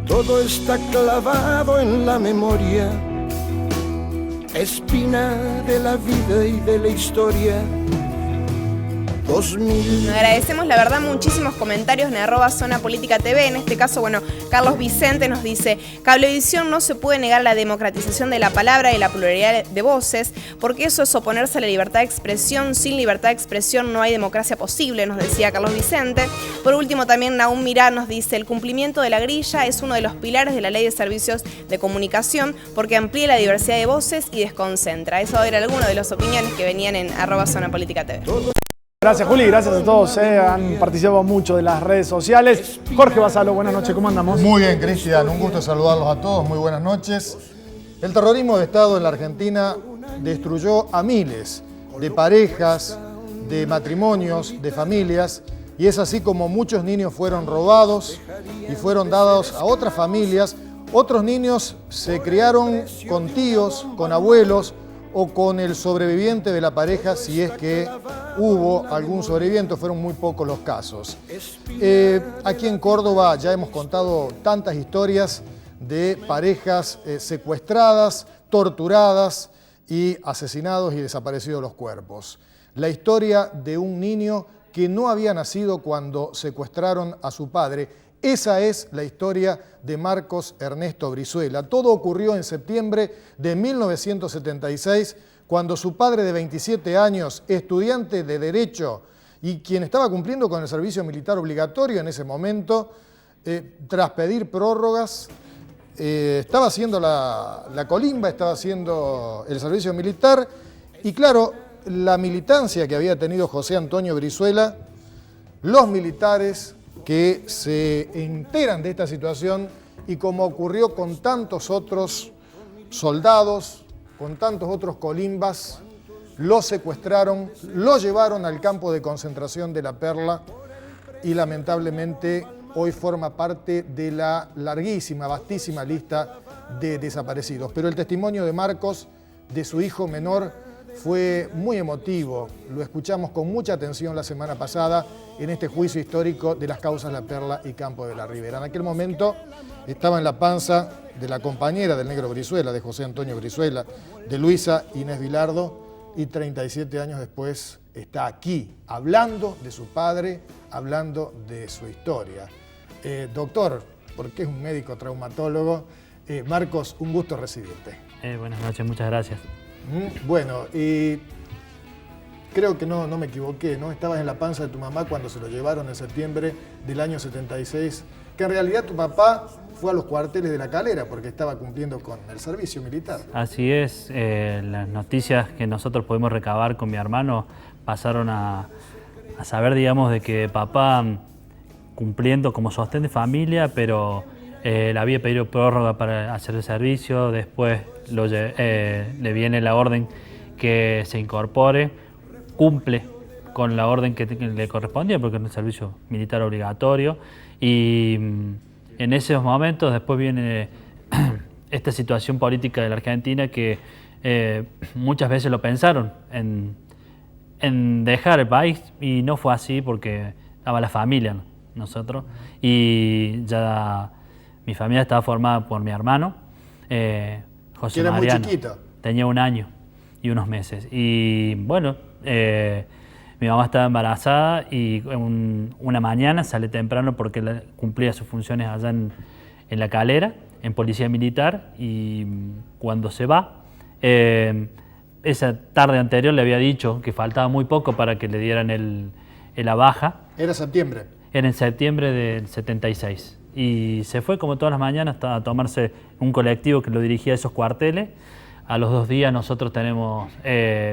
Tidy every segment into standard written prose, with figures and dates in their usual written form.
todo está clavado en la memoria, espina de la vida y de la historia. 2000. Agradecemos la verdad muchísimos comentarios en @ZonaPolítica.tv. En este caso, bueno, Carlos Vicente nos dice: Cablevisión no se puede negar la democratización de la palabra y la pluralidad de voces, porque eso es oponerse a la libertad de expresión. Sin libertad de expresión no hay democracia posible, nos decía Carlos Vicente. Por último, también Naum Mirá nos dice: el cumplimiento de la grilla es uno de los pilares de la Ley de Servicios de Comunicación, porque amplía la diversidad de voces y desconcentra. Eso era alguno de las opiniones que venían en @ZonaPolítica.tv. Gracias, Juli, gracias a todos, han participado mucho de las redes sociales. Jorge Basalo, buenas noches, ¿cómo andamos? Muy bien, Cristian, un gusto saludarlos a todos, muy buenas noches. El terrorismo de Estado en la Argentina destruyó a miles de parejas, de matrimonios, de familias, y es así como muchos niños fueron robados y fueron dados a otras familias. Otros niños se criaron con tíos, con abuelos, o con el sobreviviente de la pareja, si es que hubo algún sobreviviente, fueron muy pocos los casos. Aquí en Córdoba ya hemos contado tantas historias de parejas secuestradas, torturadas y asesinados y desaparecidos los cuerpos. La historia de un niño que no había nacido cuando secuestraron a su padre. Esa es la historia de Marcos Ernesto Brizuela. Todo ocurrió en septiembre de 1976, cuando su padre de 27 años, estudiante de Derecho y quien estaba cumpliendo con el servicio militar obligatorio en ese momento, tras pedir prórrogas, estaba haciendo la colimba, estaba haciendo el servicio militar y claro, la militancia que había tenido José Antonio Brizuela, los militares que se enteran de esta situación y como ocurrió con tantos otros soldados, con tantos otros colimbas, lo secuestraron, lo llevaron al campo de concentración de La Perla y lamentablemente hoy forma parte de la larguísima, vastísima lista de desaparecidos. Pero el testimonio de Marcos, de su hijo menor, fue muy emotivo. Lo escuchamos con mucha atención la semana pasada en este juicio histórico de las causas La Perla y Campo de la Ribera. En aquel momento estaba en la panza de la compañera del negro Brizuela, de José Antonio Brizuela, de Luisa Inés Vilardo, y 37 años después está aquí, hablando de su padre, hablando de su historia. Doctor, porque es un médico traumatólogo, Marcos, un gusto recibirte. Buenas noches, muchas gracias. Bueno, y creo que no me equivoqué, ¿no? Estabas en la panza de tu mamá cuando se lo llevaron en septiembre del año 76, que en realidad tu papá fue a los cuarteles de La Calera porque estaba cumpliendo con el servicio militar. Así es, las noticias que nosotros pudimos recabar con mi hermano pasaron a saber, digamos, de que papá, cumpliendo como sostén de familia, pero le había pedido prórroga para hacer el servicio, después le viene la orden que se incorpore, cumple con la orden que le correspondía porque es un servicio militar obligatorio y en esos momentos después viene esta situación política de la Argentina que muchas veces lo pensaron en dejar el país y no fue así porque estaba la familia, nosotros, y ya mi familia estaba formada por mi hermano, José Mariano. Era muy chiquito. Tenía 1 año y unos meses. Y bueno, mi mamá estaba embarazada y una mañana sale temprano porque cumplía sus funciones allá en La Calera, en Policía Militar, y cuando se va, esa tarde anterior le había dicho que faltaba muy poco para que le dieran la baja. ¿Era septiembre? Era en septiembre del 76. Y se fue como todas las mañanas a tomarse un colectivo que lo dirigía a esos cuarteles. A los 2 días nosotros tenemos,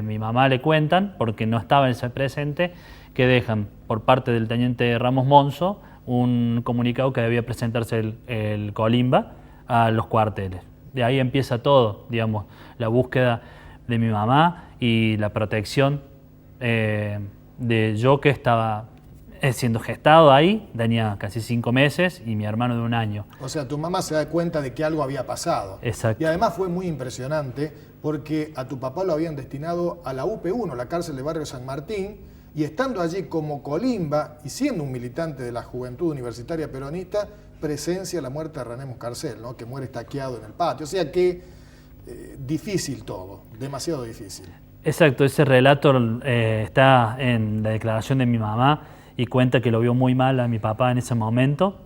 mi mamá le cuentan, porque no estaba en ese presente, que dejan por parte del teniente Ramos Monzo un comunicado que debía presentarse el colimba a los cuarteles. De ahí empieza todo, digamos, la búsqueda de mi mamá y la protección de yo que estaba siendo gestado ahí, tenía casi 5 meses y mi hermano de 1 año. O sea, tu mamá se da cuenta de que algo había pasado. Exacto. Y además fue muy impresionante porque a tu papá lo habían destinado a la UP1, la cárcel de Barrio San Martín, y estando allí como colimba y siendo un militante de la Juventud Universitaria Peronista, presencia la muerte de René Muscarcel, ¿no? Que muere estaqueado en el patio. O sea que difícil todo, demasiado difícil. Exacto, ese relato está en la declaración de mi mamá y cuenta que lo vio muy mal a mi papá en ese momento.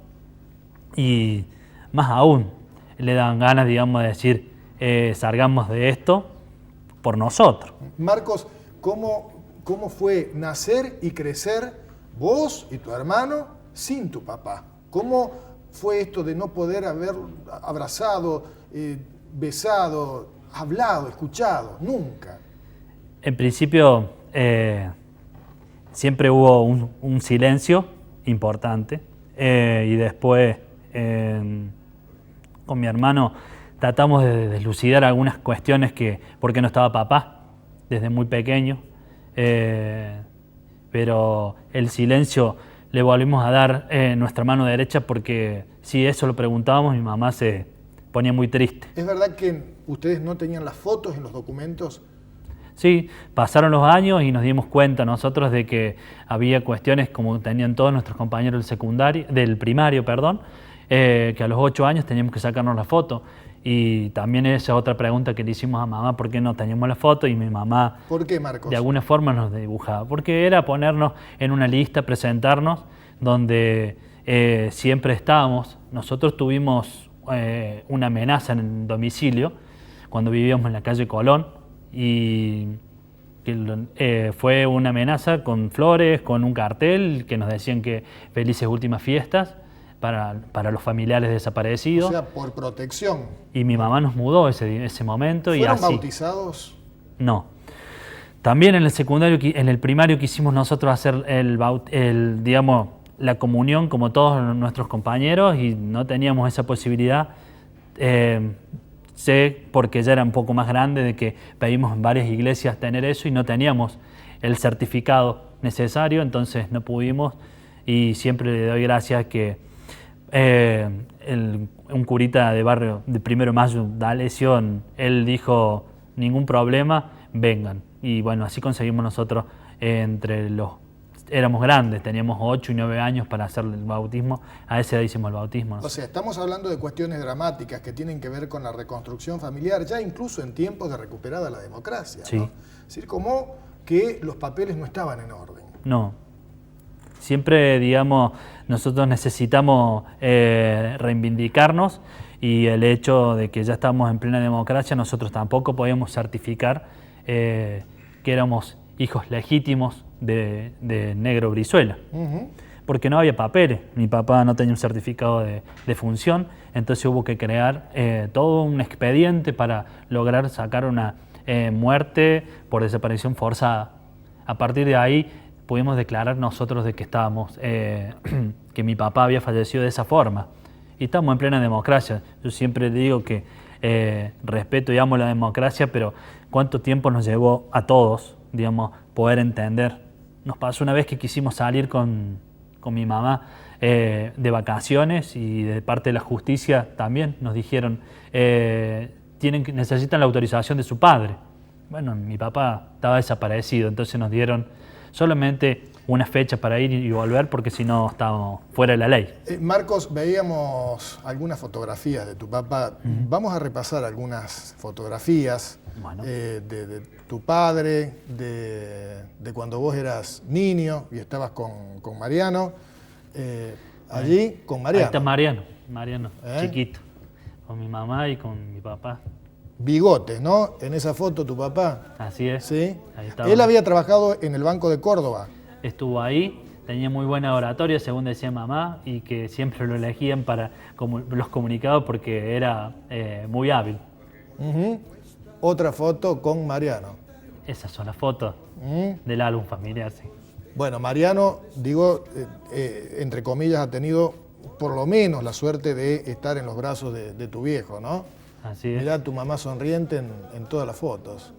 Y más aún, le dan ganas, digamos, de decir, salgamos de esto por nosotros. Marcos, ¿cómo fue nacer y crecer vos y tu hermano sin tu papá? ¿Cómo fue esto de no poder haber abrazado, besado, hablado, escuchado? Nunca. En principio, siempre hubo un silencio importante y después con mi hermano tratamos de deslucidar algunas cuestiones por qué no estaba papá desde muy pequeño, pero el silencio le volvimos a dar nuestra mano derecha porque si eso lo preguntábamos mi mamá se ponía muy triste. ¿Es verdad que ustedes no tenían las fotos en los documentos? Sí, pasaron los años y nos dimos cuenta nosotros de que había cuestiones como tenían todos nuestros compañeros del primario, que a los 8 años teníamos que sacarnos la foto. Y también esa otra pregunta que le hicimos a mamá, ¿por qué no teníamos la foto? Y mi mamá, ¿por qué, Marcos? De alguna forma nos dibujaba. Porque era ponernos en una lista, presentarnos, donde siempre estábamos. Nosotros tuvimos una amenaza en el domicilio cuando vivíamos en la calle Colón. Y fue una amenaza con flores, con un cartel que nos decían que felices últimas fiestas para los familiares desaparecidos. O sea, por protección. Y mi mamá nos mudó ese momento. ¿Fueron y así. bautizados? No. También en el primario quisimos nosotros hacer digamos, la comunión como todos nuestros compañeros y no teníamos esa posibilidad. Sé, porque ya era un poco más grande, de que pedimos en varias iglesias tener eso y no teníamos el certificado necesario, entonces no pudimos y siempre le doy gracias que un curita de barrio de 1 de Mayo, D'Alessio, él dijo, ningún problema, vengan. Y bueno, así conseguimos nosotros éramos grandes, teníamos 8 y 9 años para hacer el bautismo, a esa edad hicimos el bautismo. ¿No? O sea, estamos hablando de cuestiones dramáticas que tienen que ver con la reconstrucción familiar, ya incluso en tiempos de recuperada la democracia, sí. ¿no? Es decir, como que los papeles no estaban en orden. No. Siempre, digamos, nosotros necesitamos reivindicarnos y el hecho de que ya estamos en plena democracia, nosotros tampoco podíamos certificar que éramos hijos legítimos de Negro Brizuela, porque no había papeles. Mi papá no tenía un certificado de función, entonces hubo que crear todo un expediente para lograr sacar una muerte por desaparición forzada. A partir de ahí pudimos declarar nosotros de que que mi papá había fallecido de esa forma. Y estamos en plena democracia. Yo siempre digo que respeto y amo la democracia, pero cuánto tiempo nos llevó a todos, digamos, poder entender. Nos pasó una vez que quisimos salir con mi mamá de vacaciones y de parte de la justicia también nos dijeron necesitan la autorización de su padre. Bueno, mi papá estaba desaparecido, entonces nos dieron solamente una fecha para ir y volver porque si no estábamos fuera de la ley. Marcos, veíamos algunas fotografías de tu papá. Vamos a repasar algunas fotografías de tu padre, de cuando vos eras niño y estabas con Mariano. Allí con Mariano. Ahí está Mariano, chiquito, con mi mamá y con mi papá. Bigotes, ¿no? En esa foto tu papá. Así es. ¿Sí? Ahí estaba. Él había trabajado en el Banco de Córdoba. Estuvo ahí, tenía muy buena oratoria, según decía mamá, y que siempre lo elegían para los comunicados porque era muy hábil. Otra foto con Mariano. Esas son las fotos del álbum familiar, sí. Bueno, Mariano, digo, entre comillas, ha tenido por lo menos la suerte de estar en los brazos de tu viejo, ¿no? Así es. Mirá a tu mamá sonriente en todas las fotos.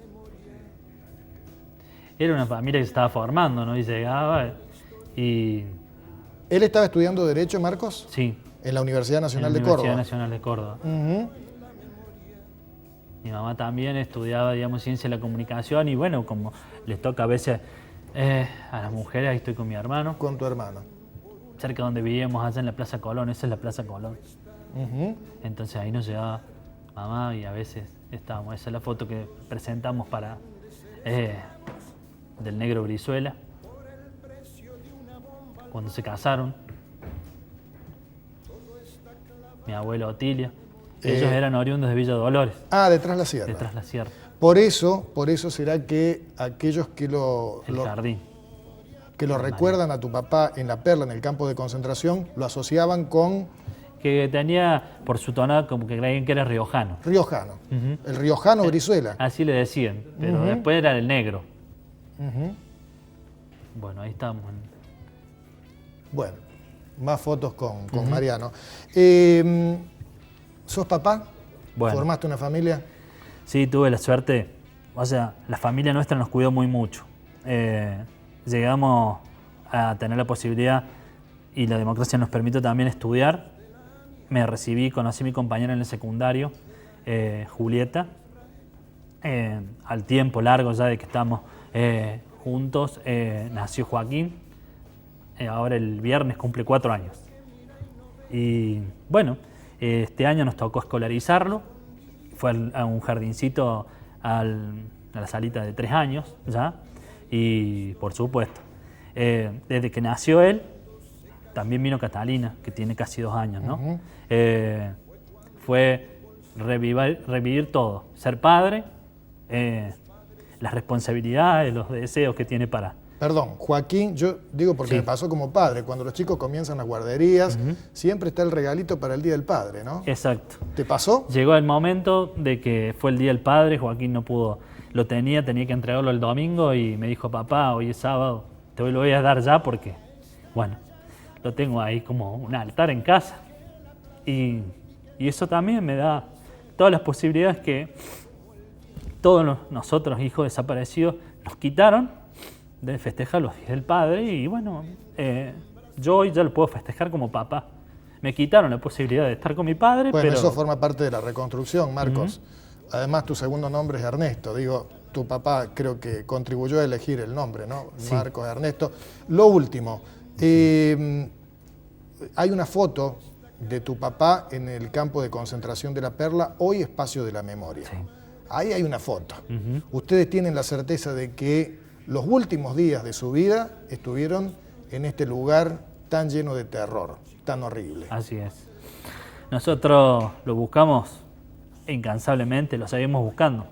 Era una familia que se estaba formando, ¿no? Y llegaba y... ¿Él estaba estudiando Derecho, Marcos? Sí. En la Universidad Nacional de Universidad Córdoba. Nacional de Córdoba. Mi mamá también estudiaba, digamos, Ciencia de la Comunicación y bueno, como les toca a veces a las mujeres, ahí estoy con mi hermano. Con tu hermano. cerca donde vivíamos, allá en la Plaza Colón. Esa es la Plaza Colón. Entonces ahí nos llevaba mamá y a veces estábamos. Esa es la foto que presentamos para del negro Brizuela, cuando se casaron. Mi abuela Otilia. Ellos eran oriundos de Villa Dolores. Ah, detrás la sierra. Detrás la sierra. Por eso será que aquellos que El jardín. que lo recuerdan a tu papá en La Perla, en el campo de concentración, lo asociaban con Que tenía, por su tonada, como que creían que era riojano. riojano. El riojano Brizuela. Así le decían, pero después era el negro. Bueno, ahí estamos. Bueno, más fotos con Mariano. ¿Sos papá? Bueno. ¿Formaste una familia? Sí, tuve la suerte, o sea, la familia nuestra nos cuidó muy mucho. Llegamos a tener la posibilidad, y la democracia nos permitió también estudiar. Me recibí, conocí a mi compañera en el secundario, Julieta. Al tiempo largo ya de que estamos juntos, nació Joaquín. Ahora el viernes cumple 4 años. Y bueno, este año nos tocó escolarizarlo. Fue a un jardincito, a la salita de 3 años ya. Y por supuesto, desde que nació él, también vino Catalina, que tiene casi 2 años, ¿no? Fue revivir todo, ser padre, las responsabilidades, los deseos que tiene para... Perdón, Joaquín, yo digo porque me pasó como padre, cuando los chicos comienzan las guarderías, siempre está el regalito para el Día del Padre, ¿no? Exacto. ¿Te pasó? Llegó el momento de que fue el Día del Padre, Joaquín no pudo, tenía que entregarlo el domingo y me dijo, papá, hoy es sábado, te lo voy a dar ya porque, bueno, lo tengo ahí como un altar en casa. Y eso también me da todas las posibilidades que todos nosotros, hijos desaparecidos, nos quitaron de festejar los días del padre. Y bueno, yo hoy ya lo puedo festejar como papá. Me quitaron la posibilidad de estar con mi padre, bueno, pero... eso forma parte de la reconstrucción, Marcos. Además, tu segundo nombre es Ernesto. Digo, tu papá creo que contribuyó a elegir el nombre, ¿no? Sí. Marcos, Ernesto. Lo último, hay una foto de tu papá en el campo de concentración de La Perla, hoy Espacio de la Memoria. Sí. Ahí hay una foto. Ustedes tienen la certeza de que los últimos días de su vida estuvieron en este lugar tan lleno de terror, tan horrible. Así es. Nosotros lo buscamos incansablemente, lo seguimos buscando.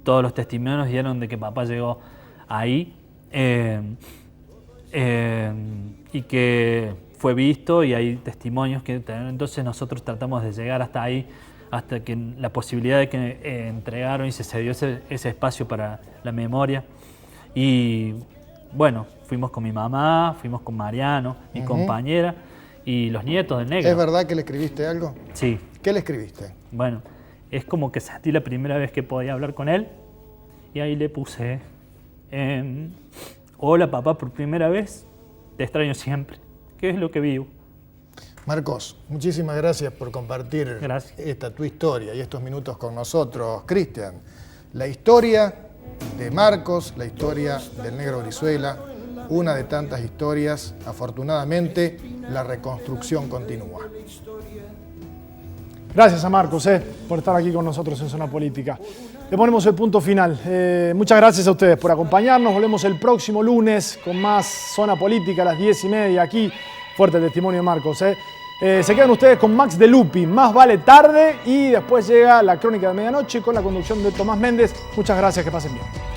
Todos los testimonios dieron de que papá llegó ahí y que fue visto, y hay testimonios que entonces nosotros tratamos de llegar hasta ahí, hasta que la posibilidad de que entregaron y se cedió ese espacio para la memoria. Y bueno, fuimos con mi mamá, fuimos con Mariano, mi compañera, y los nietos del negro. ¿Es verdad que le escribiste algo? Sí. ¿Qué le escribiste? Bueno, es como que sentí la primera vez que podía hablar con él, y ahí le puse, hola papá, por primera vez, te extraño siempre, ¿qué es lo que vivo? Marcos, muchísimas gracias por compartir tu historia y estos minutos con nosotros. Cristian, la historia de Marcos, la historia del negro Brizuela, una de tantas historias. Afortunadamente, la reconstrucción continúa. Gracias a Marcos por estar aquí con nosotros en Zona Política. Le ponemos el punto final. Muchas gracias a ustedes por acompañarnos. Volvemos el próximo lunes con más Zona Política a las 10:30 aquí. Fuerte el testimonio de Marcos. Se quedan ustedes con Max de Lupi, Más vale tarde, y después llega la Crónica de Medianoche con la conducción de Tomás Méndez. Muchas gracias, que pasen bien.